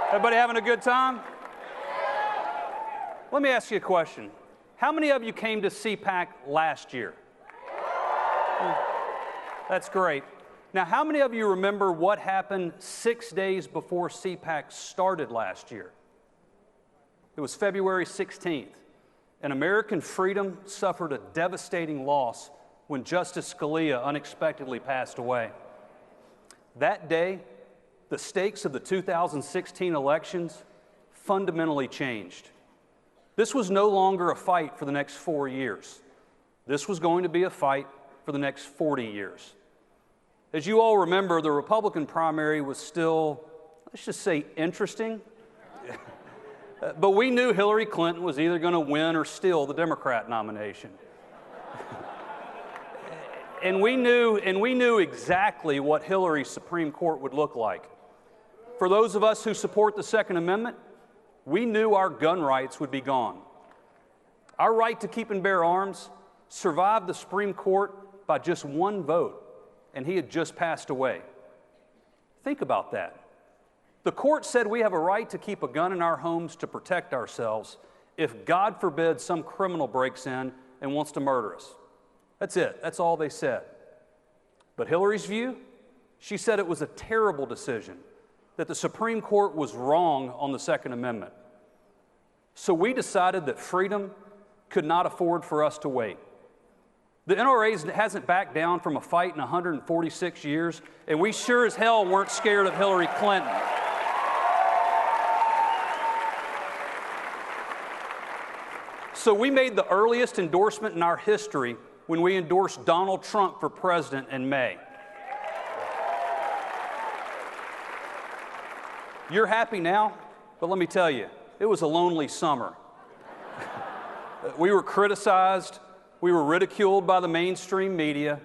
Everybody having a good time? Let me ask you a question. How many of you came to CPAC last year? That's great. Now, how many of you remember what happened 6 days before CPAC started last year? It was February 16th, and American freedom suffered a devastating loss when Justice Scalia unexpectedly passed away. That day, the stakes of the 2016 elections fundamentally changed. This was no longer a fight for the next 4 years. This was going to be a fight for the next 40 years. As you all remember, the Republican primary was still, let's just say, interesting. But we knew Hillary Clinton was either going to win or steal the Democrat nomination. And we knew exactly what Hillary's Supreme Court would look like. For those of us who support the Second Amendment, we knew our gun rights would be gone. Our right to keep and bear arms survived the Supreme Court by just one vote, and he had just passed away. Think about that. The court said we have a right to keep a gun in our homes to protect ourselves if, God forbid, some criminal breaks in and wants to murder us. That's it. That's all they said. But Hillary's view? She said it was a terrible decision, that the Supreme Court was wrong on the Second Amendment. So we decided that freedom could not afford for us to wait. The NRA hasn't backed down from a fight in 146 years, and we sure as hell weren't scared of Hillary Clinton. So we made the earliest endorsement in our history when we endorsed Donald Trump for president in May. You're happy now, but let me tell you, it was a lonely summer. We were criticized, we were ridiculed by the mainstream media,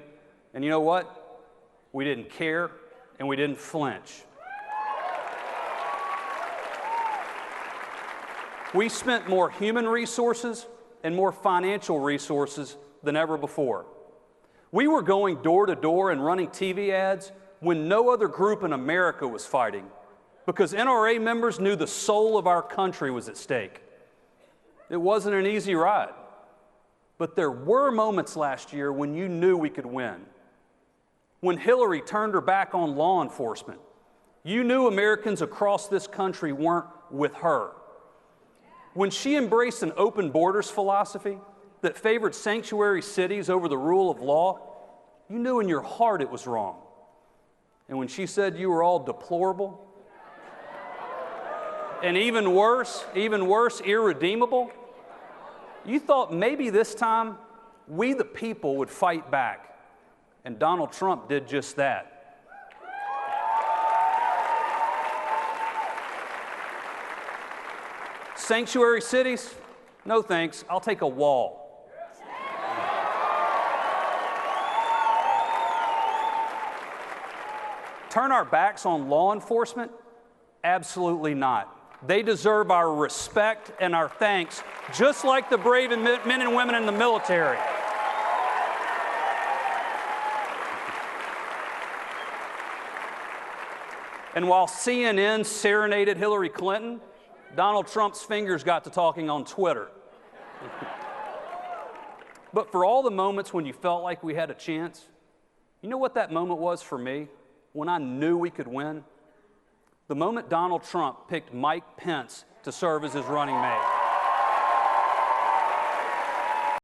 and you know what? We didn't care, and we didn't flinch. We spent more human resources and more financial resources than ever before. We were going door to door and running TV ads when no other group in America was fighting, because NRA members knew the soul of our country was at stake. It wasn't an easy ride, but there were moments last year when you knew we could win. When Hillary turned her back on law enforcement, you knew Americans across this country weren't with her. When she embraced an open borders philosophy that favored sanctuary cities over the rule of law, you knew in your heart it was wrong. And when she said you were all deplorable, and even worse, irredeemable, you thought maybe this time we the people would fight back. And Donald Trump did just that. Sanctuary cities? No thanks, I'll take a wall. Turn our backs on law enforcement? Absolutely not. They deserve our respect and our thanks, just like the brave men and women in the military. And while CNN serenaded Hillary Clinton, Donald Trump's fingers got to talking on Twitter. But for all the moments when you felt like we had a chance, you know what that moment was for me? When I knew we could win? The moment Donald Trump picked Mike Pence to serve as his running mate.